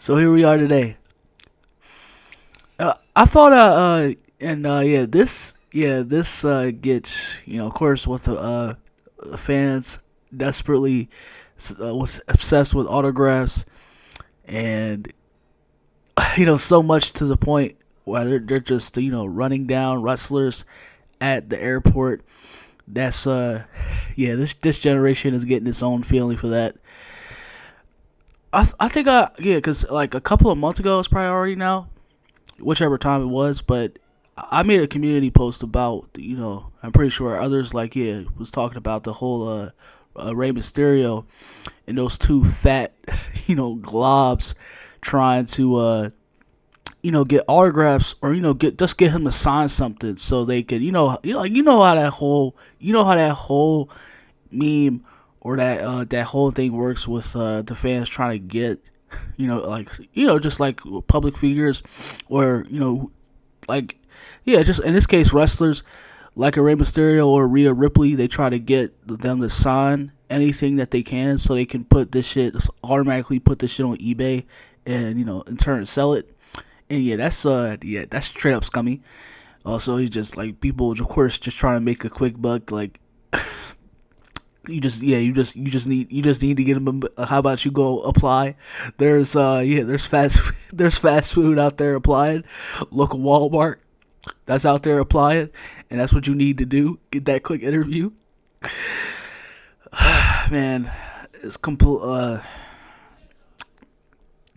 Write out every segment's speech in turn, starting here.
So here we are today. I thought, and yeah, this gets, of course, with the fans desperately was obsessed with autographs, and so much to the point where they're just running down wrestlers at the airport. That's yeah, this generation is getting its own feeling for that. I think yeah, because like a couple of months ago, it's probably already now, whichever time it was, but I made a community post about, I'm pretty sure others like, yeah, was talking about the whole Rey Mysterio and those two fat, globs trying to, get autographs or, get him to sign something so they could, how that whole, meme or that whole thing works with the fans trying to get, just like public figures or, like, yeah, just in this case, wrestlers like a Rey Mysterio or Rhea Ripley, they try to get them to sign anything that they can so they can automatically put this shit on eBay and, in turn sell it. And that's straight up scummy. Also, he's just like people, of course, just trying to make a quick buck. Like, you just need to get them. How about you go apply? There's there's fast food out there applying. Local Walmart that's out there applying, and that's what you need to do. Get that quick interview. Man, it's complete.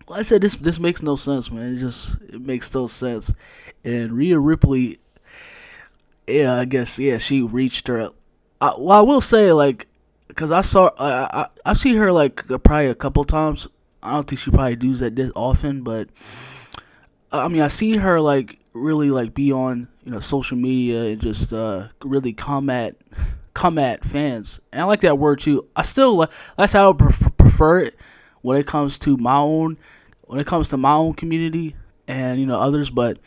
Like I said, this makes no sense, man. It makes no sense. And Rhea Ripley, yeah, I guess she reached her. I will say, like, because I've seen her like probably a couple times. I don't think she probably does that this often, but I mean, I see her like really like be on social media and just really come at fans, and I like that word too. I still that's how I prefer it when it comes to my own community and others. But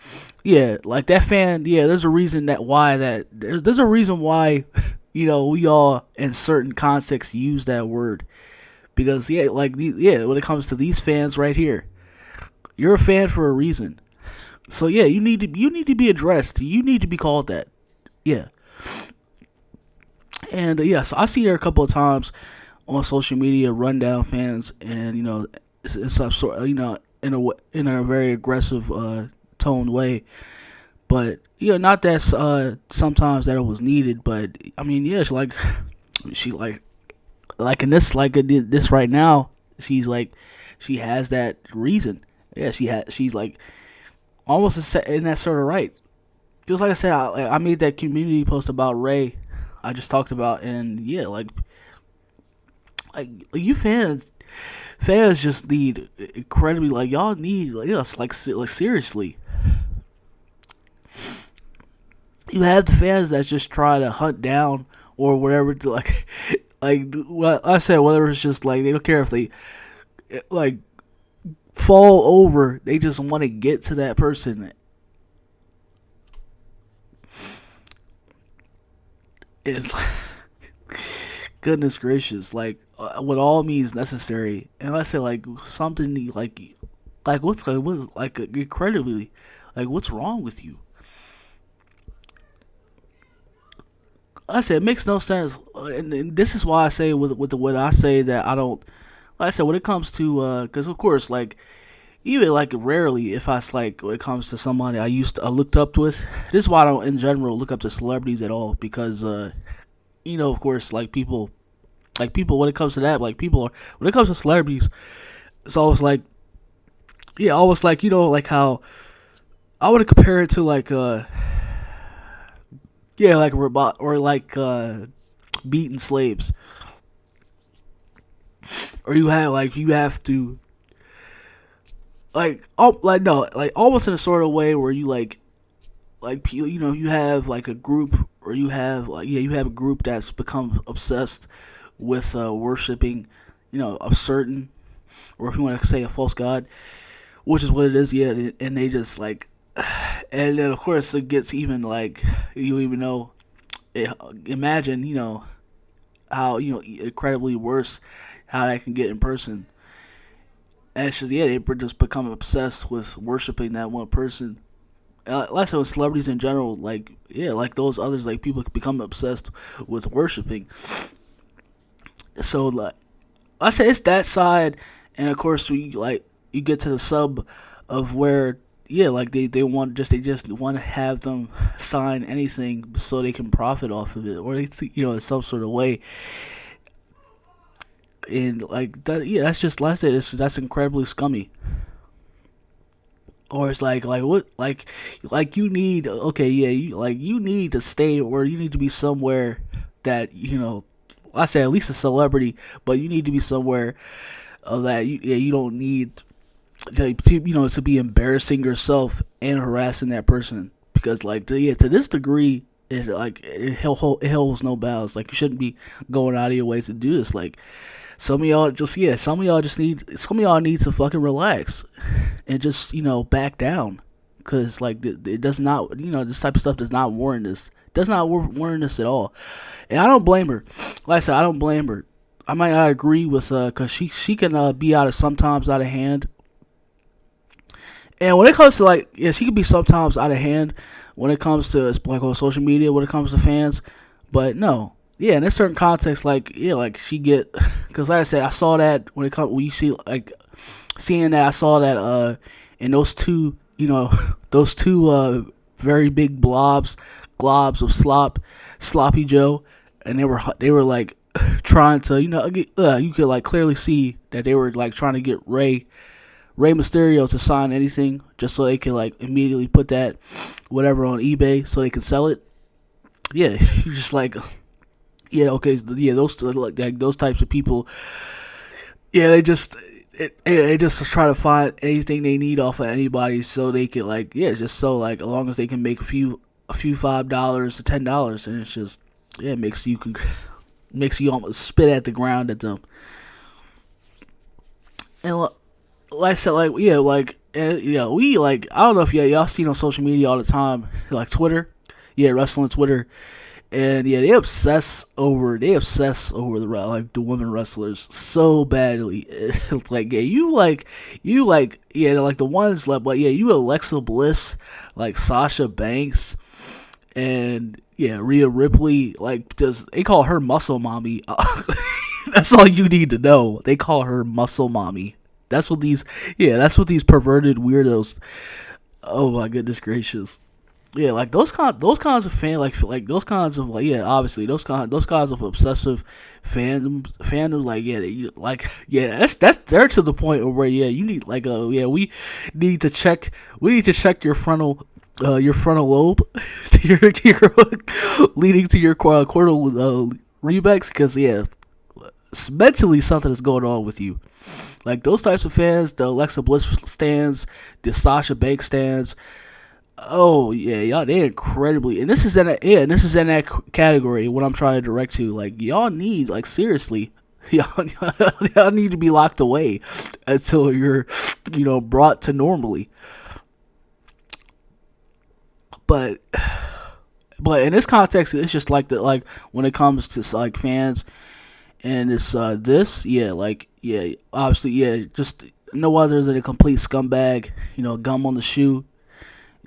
yeah, like that fan, yeah, there's a reason there's a reason why we all in certain contexts use that word, because yeah, when it comes to these fans right here, you're a fan for a reason. So yeah, you need to be addressed. You need to be called that. Yeah. And yeah, so I see her a couple of times on social media, run down fans, and it's some sort, in a very aggressive toned way. But not that sometimes that it was needed, but I mean, yeah, she like in this right now, she has that reason. Yeah, she's like almost in that sort of right. Just like I said, I made that community post about Ray. I just talked about, and yeah, like you fans just need incredibly, like, y'all need, like, like seriously. You have the fans that just try to hunt down or whatever to like what I said, whether it's just like they don't care if they like fall over, they just want to get to that person. It's goodness gracious, like what all means necessary, and I say like something what's like incredibly, like, what's wrong with you? I said it makes no sense, and this is why I say with the what I say that I don't. Like I said, when it comes to because of course, like, even like rarely if I like when it comes to somebody I looked up with. This is why I don't in general look up to celebrities at all, because of course, like people when it comes to that, like people are, when it comes to celebrities, it's always like, yeah, almost like, like how I would compare it to like yeah, like a robot, or like beaten slaves, or you have to like, oh, like, no, like almost in a sort of way where you you have like a group, or you have like, yeah, you have a group that's become obsessed with worshiping a certain, or if you want to say a false god, which is what it is. Yeah, and they just like, and then of course it gets even like, you even know it, imagine how incredibly worse how that can get in person. And it's just, yeah, they just become obsessed with worshiping that one person. Like I said, with celebrities in general, like, yeah, like those others, like people become obsessed with worshiping. So like I said, it's that side, and of course we like you get to the sub of where, yeah, like they just want to have them sign anything so they can profit off of it, or they in some sort of way. And like that, yeah, that's just, like I said, that's incredibly scummy. Or it's like what, like you need, okay, yeah, you need to stay, or you need to be somewhere that, I say at least a celebrity, but you need to be somewhere that you don't need to be embarrassing yourself and harassing that person, because like to this degree, it holds no bounds. Like, you shouldn't be going out of your ways to do this. Like, some of y'all need to fucking relax and just back down, because like it does not, this type of stuff does not warrant this. Does not warrant this at all. And I don't blame her. Like I said, I don't blame her. I might not agree with because she can be sometimes out of hand. And when it comes to, like, yeah, she can be sometimes out of hand when it comes to, like, on social media, when it comes to fans. But no, yeah, in a certain context, like, yeah, like she get, because like I said, I saw that when you see, like, seeing that, I saw that in those two, those two very big globs of sloppy Joe, and they were like trying to, you could like clearly see that they were like trying to get Rey Mysterio to sign anything, just so they can like immediately put that whatever on eBay so they can sell it. Yeah, you just like, yeah, okay, yeah, those types of people. Yeah, they just try to find anything they need off of anybody so they can, like, yeah, just so, like, as long as they can make a few $5 to $10, and it's just, yeah, it makes you almost spit at the ground at them. And like I said, like, yeah, like, and, we, like, I don't know if y'all seen on social media all the time, like Twitter, yeah, wrestling Twitter, and yeah, they obsess over the women wrestlers so badly. Like, yeah, you like yeah, like the ones like, but yeah, you Alexa Bliss, like Sasha Banks, and yeah, Rhea Ripley, like, just they call her Muscle Mommy. That's all you need to know. They call her Muscle Mommy. That's what these perverted weirdos. Oh my goodness gracious. Yeah, like those kinds of fan, like those kinds of, like, yeah, obviously those kinds of obsessive fandoms, like, yeah, like, yeah, that's they're to the point where, yeah, you need, like, we need to check your frontal lobe to your leading to your cortical rebex, because, yeah, mentally something is going on with you. Like those types of fans, the Alexa Bliss stands, the Sasha Banks stands. Oh yeah, y'all, they incredibly, and this is in that category. What I'm trying to direct to, like, y'all need, like, seriously, y'all need to be locked away until you're, brought to normally. But in this context, it's just like like when it comes to, like, fans, and it's yeah, like, yeah, obviously, yeah, just no other than a complete scumbag, gum on the shoe.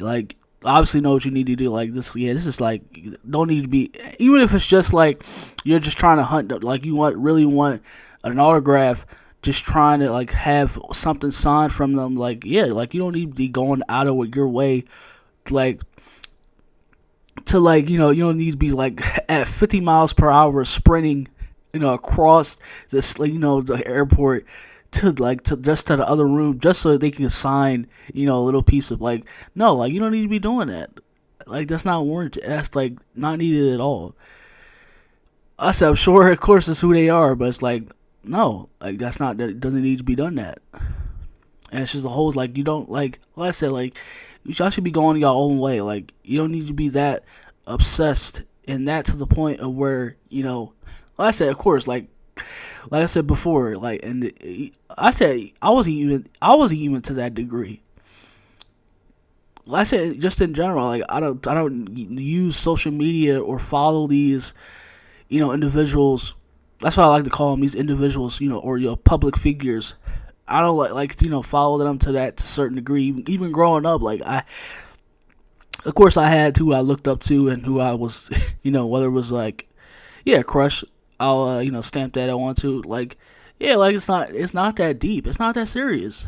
Like, obviously know what you need to do. Like, this, yeah, this is like, don't need to be, even if it's just like you're just trying to hunt, like, you really want an autograph, just trying to, like, have something signed from them. Like, yeah, like, you don't need to be going out of your way, like, to, like, you don't need to be, like, at 50 miles per hour sprinting, across this, like, the airport to just to the other room, just so they can sign, a little piece of, like, no, like, you don't need to be doing that. Like, that's not warranted. That's, like, not needed at all. I said, I'm sure, of course, it's who they are, but it's like, no, like, that doesn't need to be done that. And it's just the whole, like, you don't, like I said, like, y'all should be going your own way. Like, you don't need to be that obsessed, and that to the point of where, like I said, of course, like I said before, like, and I said I wasn't even to that degree. Like I said, just in general, like, I don't use social media or follow these, individuals. That's why I like to call them these individuals, or public figures. I don't follow them to that to a certain degree. Even growing up, like of course, I had who I looked up to and who I was, whether it was like, yeah, crush. I'll stamp that onto like, yeah, like it's not that deep. It's not that serious.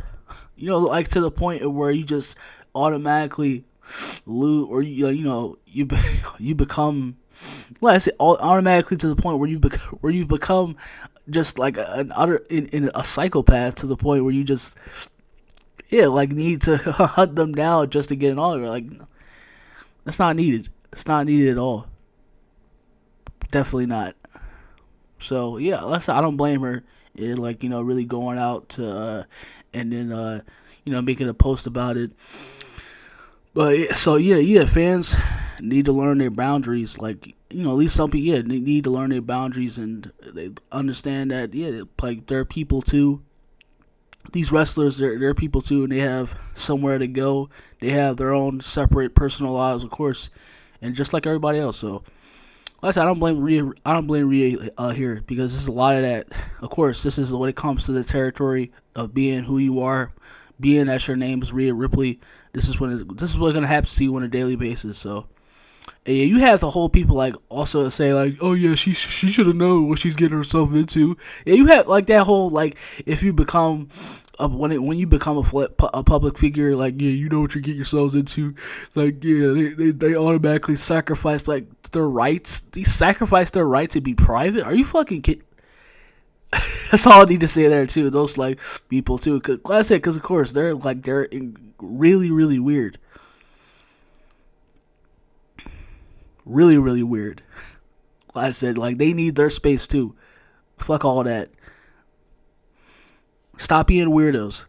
Like to the point of where you just automatically lose, or you become, like I said, automatically to the point where you become just like an utter in a psychopath to the point where you just, yeah, like need to hunt them down just to get an autograph. Like it's not needed. It's not needed at all. Definitely not. So yeah, I don't blame her. Like really going out to and then making a post about it. But so yeah, fans need to learn their boundaries. Like at least some people, yeah, they need to learn their boundaries and they understand that like they're people too. These wrestlers, they're people too, and they have somewhere to go. They have their own separate personal lives, of course, and just like everybody else. So, like I said, I don't blame Rhea. I don't blame Rhea here because there's a lot of that. Of course, this is when it comes to the territory of being who you are, being that your name is Rhea Ripley. This is what's gonna happen to you on a daily basis. So, and yeah, you have to hold people like also say like, oh yeah, she should have known what she's getting herself into. Yeah, you have like that whole like if you become when you become a public figure, like yeah, you know what you get yourselves into. Like yeah, they automatically sacrifice like their rights. They sacrifice their right to be private. Are you fucking kidding? That's all I need to say there too. Those like people too, because of course they're really really weird, really really weird. Like I said, like they need their space too. Fuck all that. Stop being weirdos.